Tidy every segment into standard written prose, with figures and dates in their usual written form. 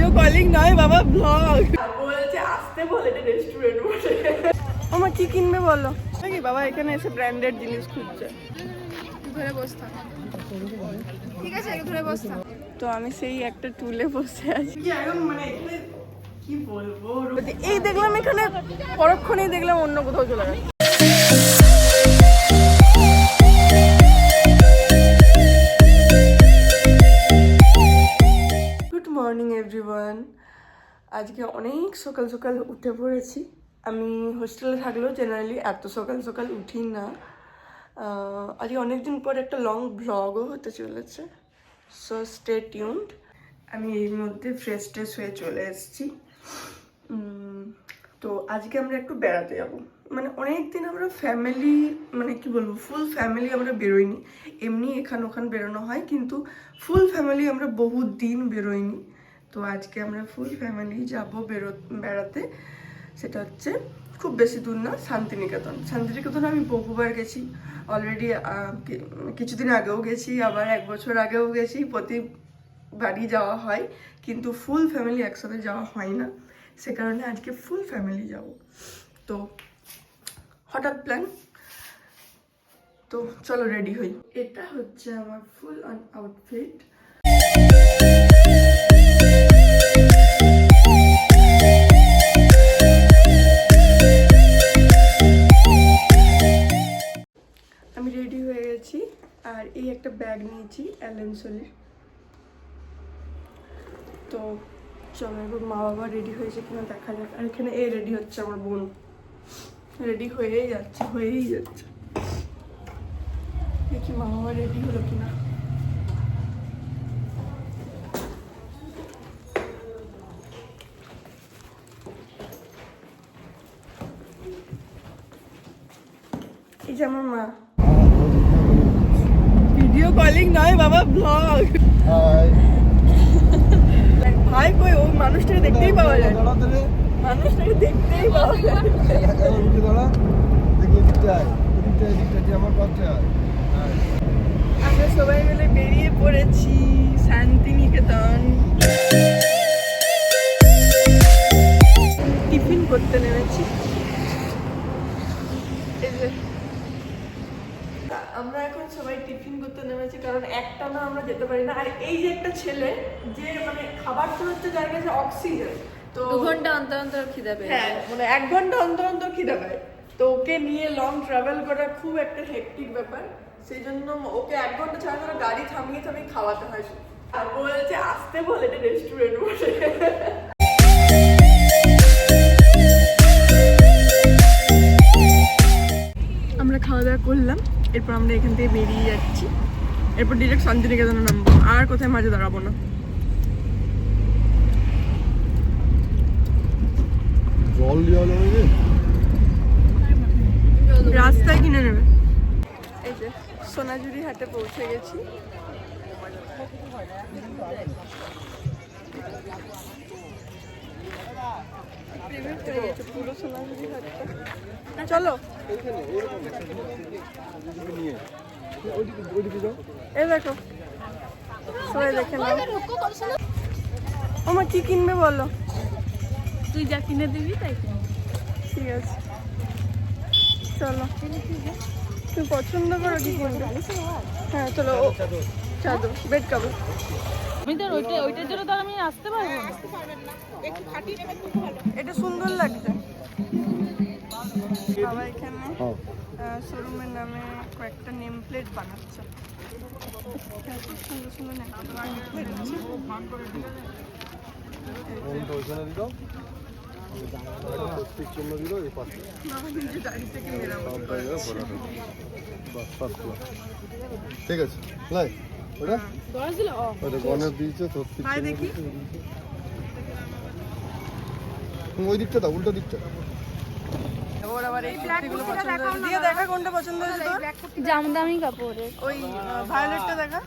Video calling নয় বাবা, blog বলেছে আসতে বলে, এটা রেস্টুরেন্ট বলে। আমার কি কিনবে বলো নাকি বাবা? এখানে এসে ব্র্যান্ডেড জিনিস খুঁজছে। ধরে বসতাম, ঠিক আছে ধরে বসতাম। তো আমি সেই একটা টুলে বসে আছি কি এখন, মানে এখানে কি বলবো, এই দেখলাম এখানে, পরক্ষণেই দেখলাম অন্য কোথাও চলে গেছে। Good morning everyone. আজকে অনেক সকাল সকাল উঠে পড়েছি। আমি হোস্টেলে থাকলেও জেনারেলি এত সকাল সকাল উঠি না। আজকে অনেকদিন পর একটা লং ব্লগও হতে চলেছে, সো স্টে টিউনড। আমি এর মধ্যে ফ্রেশ ট্রেশ হয়ে চলে এসেছি। তো আজকে আমরা একটু বেড়াতে যাব। মানে অনেক দিন আমরা ফ্যামিলি, মানে কি বলবো, ফুল ফ্যামিলি আমরা বেরোইনি। এমনি এখান ওখান বেরোনো হয়, কিন্তু ফুল ফ্যামিলি আমরা বহু দিন বেরোইনি। তো আজকে আমরা ফুল ফ্যামিলি যাব বেড়াতে। সেটা হচ্ছে খুব বেশি দূর না, শান্তিনিকেতন। শান্তিনিকেতন আমি বহুবার গেছি অলরেডি, কিছুদিন আগেও গেছি, আবার 1 বছর আগেও গেছি। প্রতিবারই যাওয়া হয়, কিন্তু ফুল ফ্যামিলি একসাথে যাওয়া হয় না। সে কারণে আজকে ফুল ফ্যামিলি যাব। তো হঠাৎ প্ল্যান, তো চলো রেডি হই। এটা হচ্ছে আমার ফুল অন আউটফিট। আমি রেডি হয়ে গেছি, আর এই একটা ব্যাগ নিয়েছি অ্যালেনসোলির। তো চলো এবার মা বাবা রেডি হয়েছে কিনা দেখা যাক। আর এখানে এ রেডি হচ্ছে, আমার বোন রেডি হয়েই যাচ্ছে। দেখি মা বাবা রেডি হলো কিনা। এই যে আমার মা, ভিডিও কলিং নয় বাবা, ব্লগ। ভাই কই, ওই মানুষটাকে দেখতেই পাওয়া যায়, মানুষটাকে দেখতেই পাওয়া যায়। আমরা সবাই মিলে বেরিয়ে পড়েছি শান্তিনিকেতন। টিফিন করতে নেমেছি। এই যে আমরা এখন সবাই টিফিন করতে নেমেছি, কারণ একটা না আমরা যেতে পারি না। আর এই যে একটা ছেলে, যে মানে খাবার তো হচ্ছে যার কাছে অক্সিজেন, তো 2 ঘন্টা অন্তর অন্তর খিদে পেয়ে, হ্যাঁ মানে 1 ঘন্টা অন্তর অন্তর খিদে পায়। তো ওকে নিয়ে লং ট্রাভেল করা খুব একটা হেক্টিক ব্যাপার। সেই জন্য ওকে 1 ঘন্টা ছাড়া ছাড়া গাড়ি থামিয়ে থামিয়ে খাওয়াতে হয়। আর বলেছে আসতে বলে, এটা রেস্টুরেন্ট বলে। আমরা খাওয়া দাওয়া করলাম, এরপর আমরা এখান থেকে বেরিয়ে যাচ্ছি। এরপর ডিরেক্ট শান্তিনিকেতনে নামবো, আর কোথায় মাঝে দাঁড়াবো না। রাস্তায় কিনে নেবে। এই যে সোনাঝুরি হাটে পৌঁছে গেছি। পুরো সোনাঝুরি হাটটা। চলো এই দেখো, সবাই দেখে নাও। আমার কি কিনবে বলো? তুই যা কিনে দিবি তাই কিনবি। ঠিক আছে চলো, তুমি পছন্দ করো কি কিনবে? হ্যাঁ চলো, চাদর, বেড কভার। আমি তো ওইটার জন্য তো আমি আসতে পারবো না। এটা সুন্দর লাগছে। বাবা এখানে শোরুমের নামে কয়েকটা নেম প্লেট বানাচ্ছে। সুন্দর সুন্দর নেম প্লেট হচ্ছে। ঠিক আছে, লাই ওটা ওটা গনের দিয়েছে তো, দেখি ওই দিকটা দাও, উল্টো দিকটা। ওর আবার এই কুর্তিগুলো পছন্দ হয়েছে। দিয়ে দেখা কোনটা পছন্দ হয়েছে তোর? জামদানি কাপড়ের ওই ভায়োলেটটা দেখা।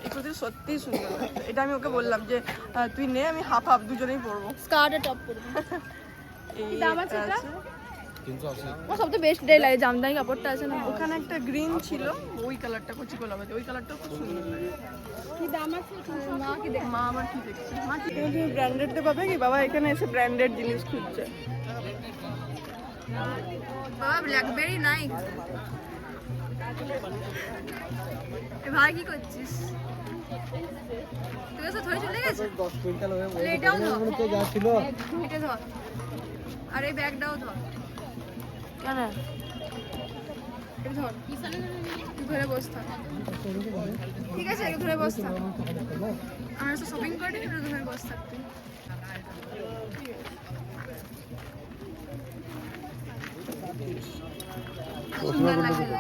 এই কুর্তি সত্যিই সুন্দর লাগছে। এটা আমি ওকে বললাম যে তুই নে, আমি হাফ হাফ দুজনেই পরবো। স্কার্ট আর টপ পরবো। এই দাম আছে এটা? ও সবচেয়ে বেস্ট ডে লাগে, জামদানি কাপড়টা আছে না। ওখানে একটা গ্রিন ছিল, ওই কালারটা কচি গোলাপি, ওই কালারটাও খুব সুন্দর লাগে। কি দাম আছে? মা কি দেখ, মা আবার কি দেখছে? মা কি তুমি ব্র্যান্ডেড তো পাবে কি? বাবা এখানে এসে ব্র্যান্ডেড জিনিস খুঁজছে। বাবা ব্ল্যাকবেরি নাই। এ ভাই কি করছিস? তুই তো ধরে চলে গেছে। 10 কুইন্টাল হয়ে এটাও ধর, তো যা ছিল এটা ধর, আর এই ব্যাগটাও ধর। কেন এটা ধর, তুই ধরে বস থাক। ঠিক আছে, এটা ধরে বস থাক। আমরা তো শপিং করি, এটা ধরে বস থাক তুই। সুন্দর লাগছে না?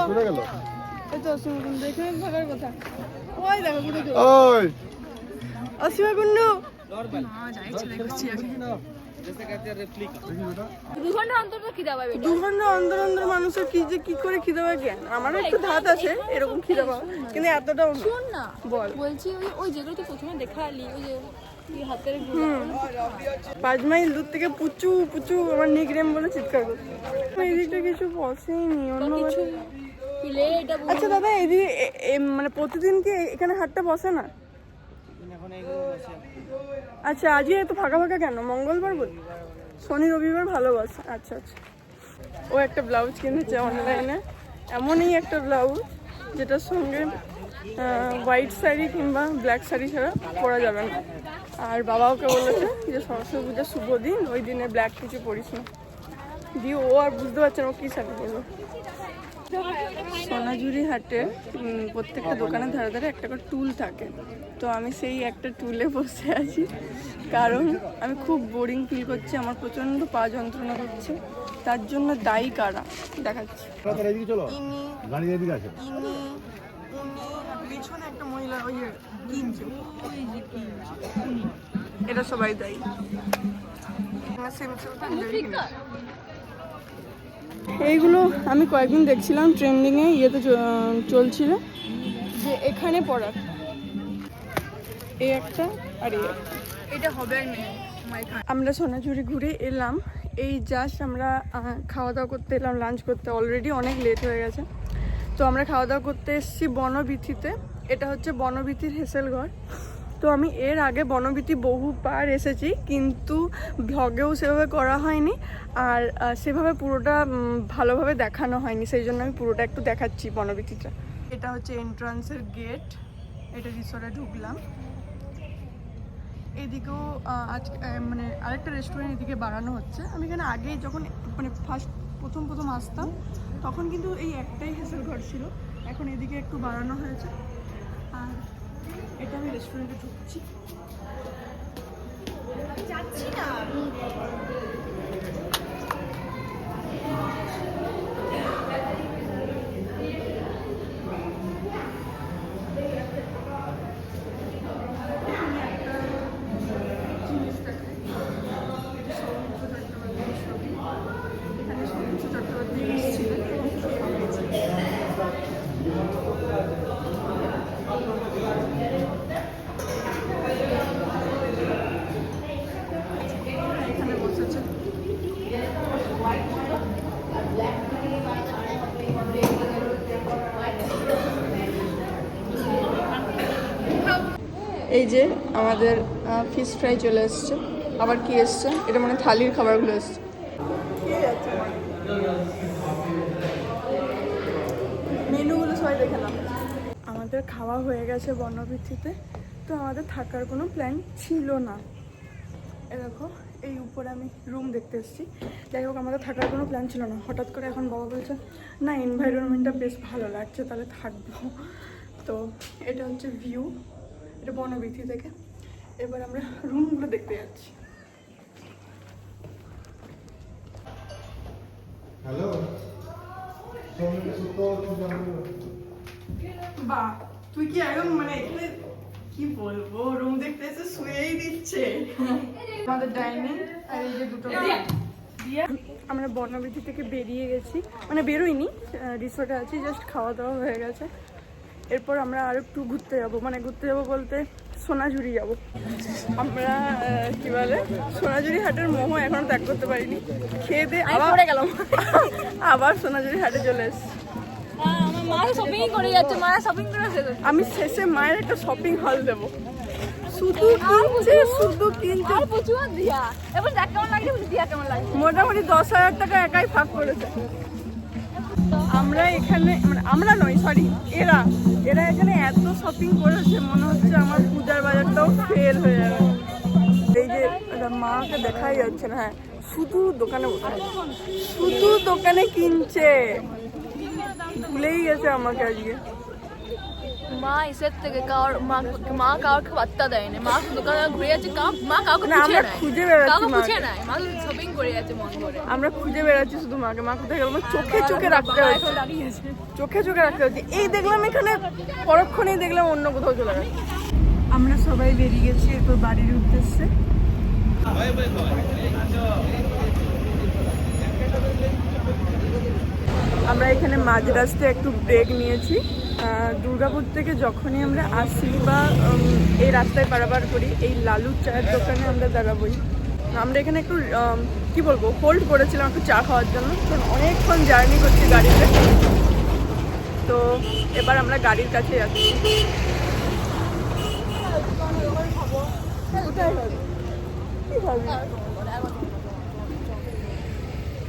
চলে গেল। এই তো অসীমা দেখে থাকার কথা। ওই দেখো ঘুরে চলে। ওই অসীমা কুন্ডু না যাই ছেলে করছি আগে। দেখি বেটা 2 ঘন্টা অন্তর তো খিদা পাবে। 2 ঘন্টা অন্তর অন্তর মানুষের কি যে কি করে খিদে পায় জ্ঞান। আমারও একটু ধাত আছে এরকম খিদে পাওয়া, কিন্তু এতটাও না। শোন না, বল। বলছি ওই যেগুলো তুই প্রথমে দেখালি, ওই যে কি হাতের 5 মাইল দূর থেকে পুচু পুচু আমার নিকনেম বলে চিৎকার করছে। এদিকটা কিছু বসেনি অন্য কিছু পিলে এটা আচ্ছা দাদা এদিকে মানে প্রতিদিন কি এখানে হাটটা বসে না? আচ্ছা আজকে এত ফাঁকা ফাঁকা কেন? মঙ্গলবার বল, শনি রবিবার ভালো বসে। আচ্ছা আচ্ছা। ও একটা ব্লাউজ কিনেছে অনলাইনে, এমনই একটা ব্লাউজ যেটার সঙ্গে হোয়াইট শাড়ি কিংবা ব্ল্যাক শাড়ি ছাড়া পরা যাবে না। আর বাবা ওকে বলেছে যে সরস্বতী পূজার শুভ দিন, ওই দিনে ব্ল্যাক কিছু পরিস না। দিয়ে ও আর বুঝতে পারছে না ও কী শাড়ি পরবে। সোনাঝুরি হাটে প্রত্যেকটা দোকানের ধারে ধারে একটা করে টুল থাকে, তো আমি সেই একটা টুলে বসে আছি কারণ আমি খুব বোরিং ফিল করছি, আমার প্রচণ্ড পা যন্ত্রণা করছে। তার জন্য দায়ী কারা দেখাচ্ছি। এদিকে চলো, গাড়ি এদিকে আছে। পিছনে একটা মহিলা ওই যে কিনছে, ওই যে কিনছে, এটা সবাই দায়ী। এইগুলো আমি কয়েকদিন দেখছিলাম ট্রেন্ডিংয়ে, ইয়েতে চলছিল যে এখানে পড়ার এই একটা আর এই একটা। এটা হবে না। আমরা সোনাঝুরি ঘুরে এলাম, এই জাস্ট আমরা খাওয়া দাওয়া করতে এলাম, লাঞ্চ করতে। অলরেডি অনেক লেট হয়ে গেছে, তো আমরা খাওয়া দাওয়া করতে এসেছি বনবীথিতে। এটা হচ্ছে বনবীথির হেসেলঘর। তো আমি এর আগে বনবীথি বহুবার এসেছি, কিন্তু ভ্লগেও সেভাবে করা হয়নি, আর সেভাবে পুরোটা ভালোভাবে দেখানো হয়নি, সেই জন্য আমি পুরোটা একটু দেখাচ্ছি বনবীথিটা। এটা হচ্ছে এন্ট্রান্সের গেট, এটা রিসোর্টে ঢুকলাম। এদিকেও আজ মানে আরেকটা রেস্টুরেন্ট এদিকে বাড়ানো হচ্ছে। আমি এখানে আগে যখন মানে প্রথম আসতাম তখন কিন্তু এই একটাই হেসেলঘর ছিল, এখন এদিকে একটু বাড়ানো হয়েছে। আর এটা আমি রেস্টুরেন্টে ঢুকছি, যাচ্ছি না। এখানে বসেছে। এই যে আমাদের ফিশ ফ্রাই চলে এসছে। আবার কি এসছে? এটা মানে থালির খাবারগুলো এসছে। মেনুগুলো সবাই দেখে নাও। আমাদের খাওয়া হয়ে গেছে বনবীথিতে, তো আমাদের থাকার কোনো প্ল্যান ছিল না। এরকম এই উপরে আমি রুম দেখতে এসেছি। যাই হোক, আমাদের থাকার কোনো প্ল্যান ছিল না। হঠাৎ করে এখন বাবা বলছে না এনভায়রনমেন্টটা বেশ ভালো লাগছে, তাহলে থাকবো। তো এটা হচ্ছে ভিউ, এটা বনবীথি থেকে। এবার আমরা রুমগুলো দেখতে যাচ্ছি। হ্যালো, বাহ, তুই কি একদম মানে এখানে কি বলবো, রুম দেখতে এসে শুয়েই দিচ্ছে। আমাদের ডাইনিং আর এই যে দুটো। আমরা বনবীথি থেকে বেরিয়ে গেছি, মানে বেরোইনি, রিসোর্টে আছি, জাস্ট খাওয়া দাওয়া হয়ে গেছে। এরপর আমরা আর একটু ঘুরতে যাবো, মানে ঘুরতে যাবো বলতে সোনাঝুরি যাব। আমরা কি বলে সোনাঝুরি হাটের মোমো এখনো ত্যাগ করতে পারিনি। খেয়ে দিয়ে আবার পড়ে গেলাম। আবার সোনাঝুরি হাটে চলে এসেছি। আমার মা শপিং করে যাচ্ছে, মা শপিং করে আসছে। আমি শেষে মায়ের একটা শপিং হল দেবো। শুধু কিনছে আর প্রচুর দিয়া। এবার দেখ কেমন লাগছে, দিয়া কেমন লাগছে। মোটামুটি 10,000 টাকা একাই ভাগ করেছে। আমরা এখানে মানে আমরা নয় সরি এরা এখানে এত শপিং করেছে মনে হচ্ছে আমার পূজার বাজারটাও ফেল হয়ে যাবে। এই যে মাকে দেখাই যাচ্ছে না, হ্যাঁ শুধু দোকানে বসে আছে, শুধু দোকানে কিনছে, ভুলেই গেছে আমাকে আজকে। মা ইসের থেকে মা কাউকে বার্তা দেয়নি, মা দোকানে ঘুরে যাচ্ছে, মা কাউকে না আমরা খুঁজে বেড়াচ্ছি খুঁজে মাকে, নাই, মা শপিং করে যাচ্ছে মন করে। আমরা খুঁজে বেড়াচ্ছি শুধু মাকে। মা কোথায় গেল? চোখে চোখে রাখতে হচ্ছে, চোখে চোখে রাখতে হচ্ছে। এই দেখলাম এখানে, পরক্ষণেই দেখলাম অন্য কোথাও চলে গেছে। আমরা সবাই বেরিয়ে গেছি এরপর বাড়ির উদ্দেশ্যে। আমরা এখানে মাঝ রাস্তায় একটু ব্রেক নিয়েছি। দুর্গাপুর থেকে যখনই আমরা আসি বা এই রাস্তায় পারাপার করি, এই লালুর চায়ের দোকানে আমরা দাঁড়াবোই। আমরা এখানে একটু কি বলবো হোল্ড করেছিলাম একটু চা খাওয়ার জন্য, কারণ অনেকক্ষণ জার্নি করছি গাড়িতে। তো এবার আমরা গাড়ির কাছে যাচ্ছি।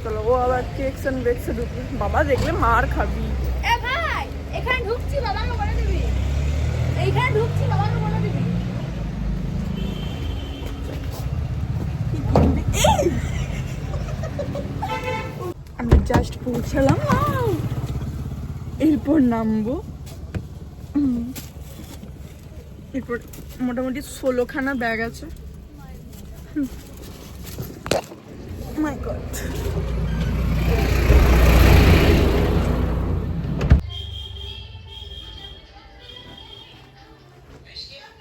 চলো, ও আবার কেকস এন্ড বেকসে ঢুকবে। বাবা দেখলে মার খাবি। এ ভাই এখানে ঢুকছি, বাবাকে বলে দিবি। এইখানে ঢুকছি, বাবাকে বলে দিবি। আমরা জাস্ট পৌঁছালাম, এরপর নামবো। এরপর মোটামুটি 16খানা ব্যাগ আছে। মাই গড।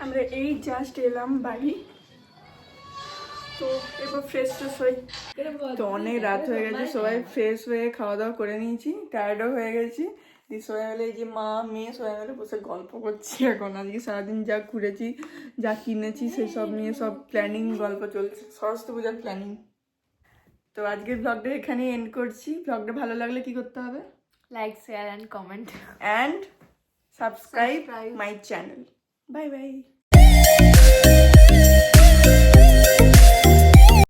আমরা এই জাস্ট এলাম বাড়ি। তো এবার ফ্রেশ হই। তো অনেক রাত হয়ে গেছে, সবাই ফ্রেশ হয়ে খাওয়া দাওয়া করে নিয়েছি, টায়ার্ডও হয়ে গেছি। সবাই মিলে এই যে মা মেয়ে সবাই মিলে বসে গল্প করছি এখন। আজকে সারাদিন যা ঘুরেছি, যা কিনেছি সেসব নিয়ে সব প্ল্যানিং গল্প চলছে, সরস্বতী পূজার প্ল্যানিং। তো আজকের ব্লগটা এখানেই এন্ড করছি। ব্লগটা ভালো লাগলে কি করতে হবে? Like, share and comment and subscribe my channel. Bye by.